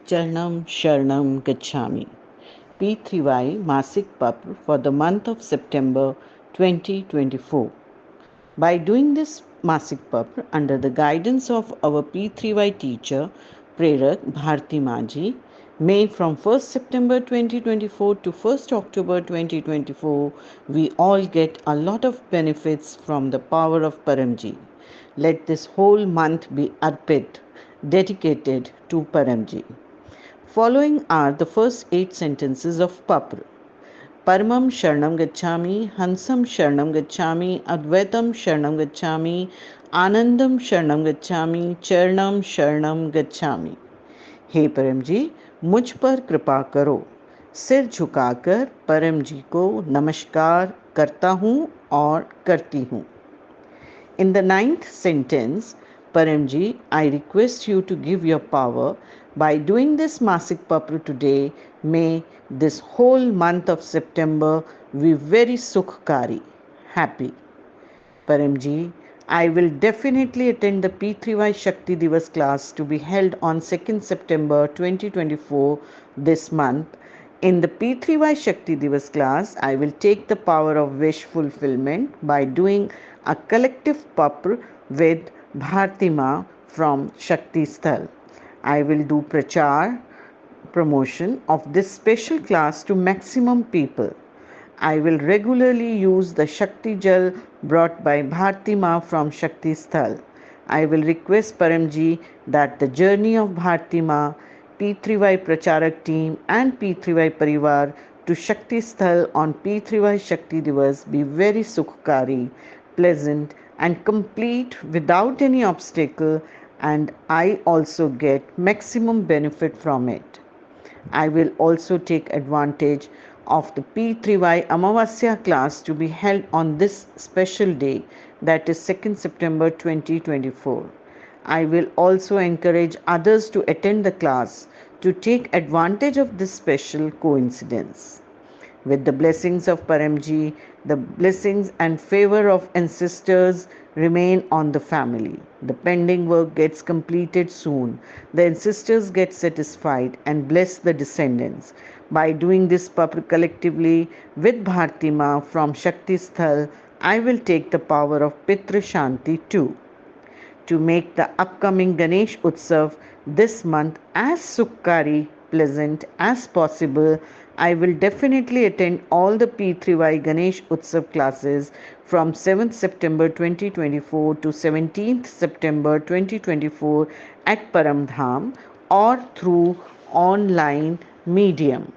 Charnam Sharanam Gacchami. P3Y Masik Papr for the month of September 2024. By doing this Masik Papr under the guidance of our P3Y teacher, Prerak Bharti Maji, may from 1st September 2024 to 1st October 2024, we all get a lot of benefits from the power of Paramji. Let this whole month be arpit, dedicated to Paramji. Following are the first 8 sentences of Papru. Paramam Sharanam Gacchami, Hansam Sharanam Gacchami, Advaitam Sharanam Gacchami, Anandam Sharanam Gacchami, Charnam Sharanam Gacchami. हे परम जी, मुझ पर कृपा करो। सिर झुकाकर परम जी को नमस्कार करता हूँ और करती हूँ। In the 9th sentence, Paramji, I request you to give your power. By doing this Masik Papru today, may this whole month of September be very Sukhkari, happy. Paramji, I will definitely attend the P3Y Shakti Divas class to be held on 2nd September 2024 this month. In the P3Y Shakti Divas class, I will take the power of wish fulfillment by doing a collective papr with Bhartima from Shakti Sthal. I will do prachar, promotion of this special class to maximum people. I will regularly use the Shakti Jal brought by Bharti Ma from Shakti Sthal. I will request Paramji that the journey of Bharti Ma, P3Y Pracharak team and P3Y Parivar to Shakti Sthal on P3Y Shakti Divas be very sukhkari, pleasant and complete without any obstacle, and I also get maximum benefit from it. I will also take advantage of the P3Y Amavasya class to be held on this special day, that is 2nd September 2024. I will also encourage others to attend the class to take advantage of this special coincidence. With the blessings of Paramji, the blessings and favor of ancestors remain on the family. The pending work gets completed soon. The ancestors get satisfied and bless the descendants. By doing this papr collectively with Bharti Ma from Shakti Sthal, I will take the power of Pitra Shanti too. To make the upcoming Ganesh Utsav this month as sukhkari, pleasant as possible, I will definitely attend all the P3Y Ganesh Utsav classes from 7th September 2024 to 17th September 2024 at Paramdham or through online medium.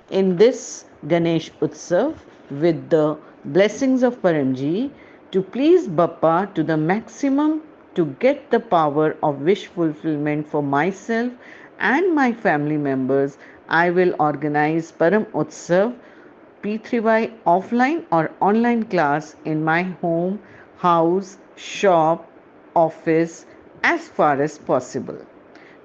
In this Ganesh Utsav, with the blessings of Paramji, to please Bappa to the maximum to get the power of wish fulfillment for myself and my family members, I will organize Param Utsav P3Y offline or online class in my home, house, shop, office as far as possible.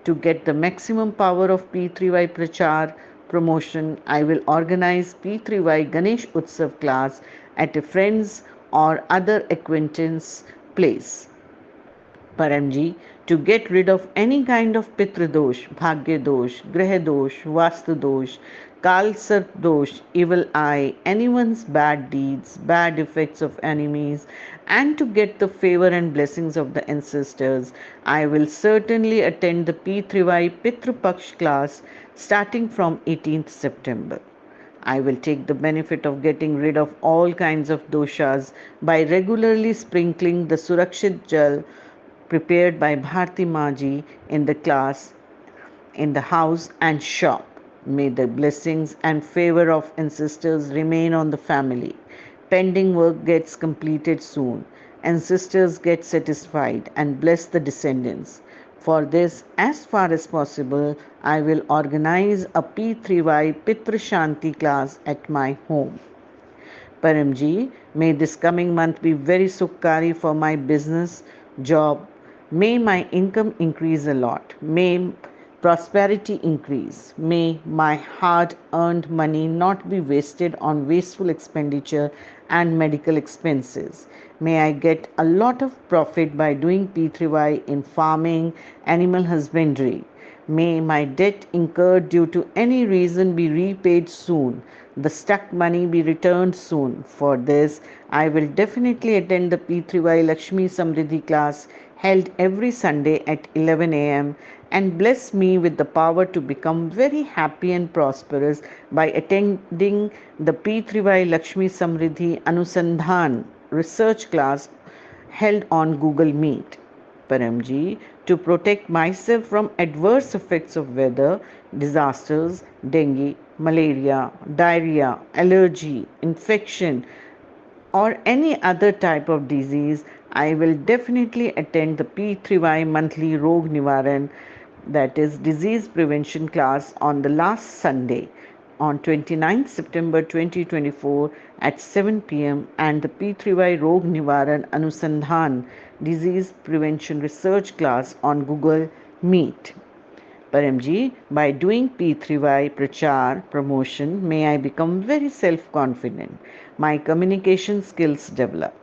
To get the maximum power of P3Y Prachar promotion, I will organize P3Y Ganesh Utsav class at a friend's or other acquaintance place. Paramji, to get rid of any kind of Pitra dosh, Bhagya dosh, Graha dosh, Vastu dosh, Kalsar dosh, evil eye, anyone's bad deeds, bad effects of enemies, and to get the favor and blessings of the ancestors, I will certainly attend the P3Y Pitru Paksh class starting from 18th September. I will take the benefit of getting rid of all kinds of doshas by regularly sprinkling the Surakshit Jal prepared by Bharti Maji in the class, in the house and shop. May the blessings and favor of ancestors remain on the family. Pending work gets completed soon. Ancestors get satisfied and bless the descendants. For this, as far as possible, I will organize a P3Y Pitra Shanti class at my home. Paramji, may this coming month be very sukhkari for my business, job. May my income increase a lot. May prosperity increase. May my hard earned money not be wasted on wasteful expenditure and medical expenses. May I get a lot of profit by doing P3Y in farming, animal husbandry. May my debt incurred due to any reason be repaid soon. The stuck money be returned soon. For this, I will definitely attend the P3Y Lakshmi Samriddhi class held every Sunday at 11 a.m. and bless me with the power to become very happy and prosperous by attending the P3Y Lakshmi Samriddhi Anusandhan research class held on Google Meet. Paramji, to protect myself from adverse effects of weather, disasters, dengue, malaria, diarrhea, allergy, infection, or any other type of disease, I will definitely attend the P3Y monthly Rog Nivaran, that is disease prevention class on the last Sunday on 29th September 2024 at 7 pm and the P3Y Rog Nivaran Anusandhan disease prevention research class on Google Meet. Paramji, by doing P3Y Prachar promotion, may I become very self-confident. My communication skills develop.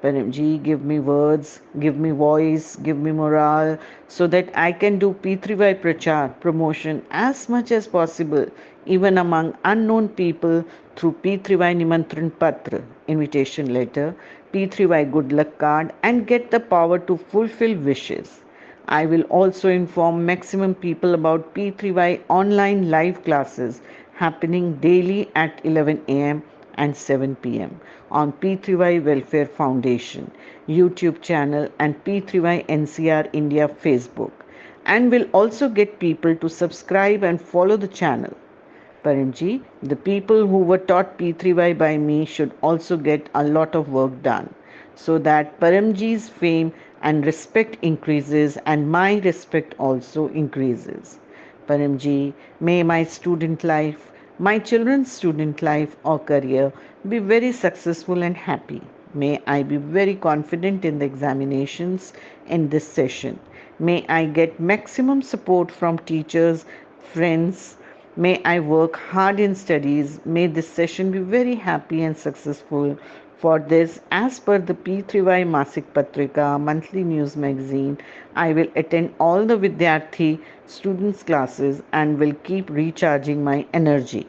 Paramji, give me words, give me voice, give me morale so that I can do P3Y Prachar promotion as much as possible, even among unknown people through P3Y Nimantran Patra, invitation letter, P3Y good luck card, and get the power to fulfill wishes. I will also inform maximum people about P3Y online live classes happening daily at 11 am and 7 pm on P3Y Welfare Foundation YouTube channel and P3Y NCR India Facebook, and will also get people to subscribe and follow the channel. Paramji, the people who were taught P3Y by me should also get a lot of work done so that Paramji's fame and respect increases and my respect also increases. Paramji, may my student life, my children's student life or career be very successful and happy. May I be very confident in the examinations in this session. May I get maximum support from teachers, friends. May I work hard in studies. May this session be very happy and successful. For this, as per the P3Y Masik Patrika monthly news magazine, I will attend all the Vidyarthi students' classes and will keep recharging my energy.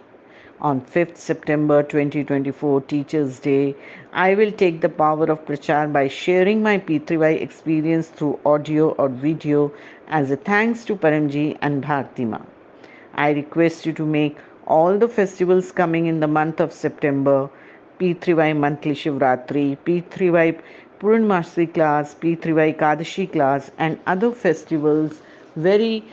On 5th September 2024, Teachers' Day, I will take the power of Prachar by sharing my P3Y experience through audio or video as a thanks to Paramji and Bhartima. I request you to make all the festivals coming in the month of September, P3Y monthly Shivratri, P3Y Purnamasi class, P3Y Kadashi class, and other festivals very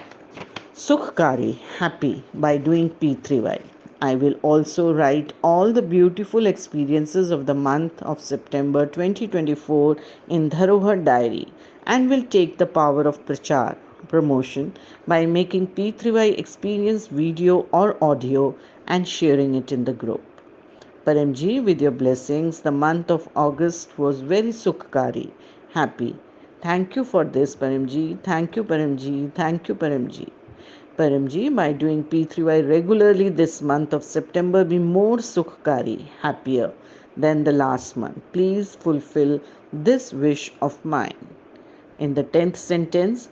Sukhkari, happy by doing P3Y. I will also write all the beautiful experiences of the month of September 2024 in Dharohar Diary and will take the power of Prachar promotion by making P3Y experience video or audio and sharing it in the group. Paramji, with your blessings, the month of August was very Sukhkari, happy. Thank you for this, Paramji. Thank you, Paramji. Thank you, Paramji. Paramji, by doing P3Y regularly this month of September, be more Sukhkari, happier than the last month. Please fulfill this wish of mine. In the 10th sentence,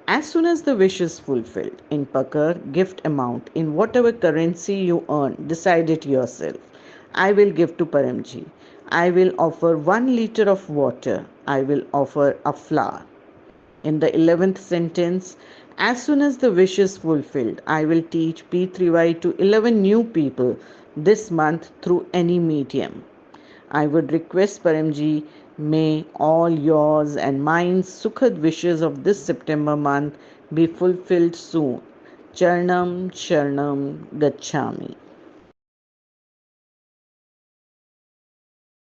as soon as the wish is fulfilled, in Pakar, gift amount, in whatever currency you earn, decide it yourself. I will give to Paramji. I will offer 1 liter of water. I will offer a flower. In the 11th sentence, as soon as the wish is fulfilled, I will teach P3Y to 11 new people this month through any medium. I would request Paramji, may all yours and mine sukhad wishes of this September month be fulfilled soon. Charnam Charnam Gachami.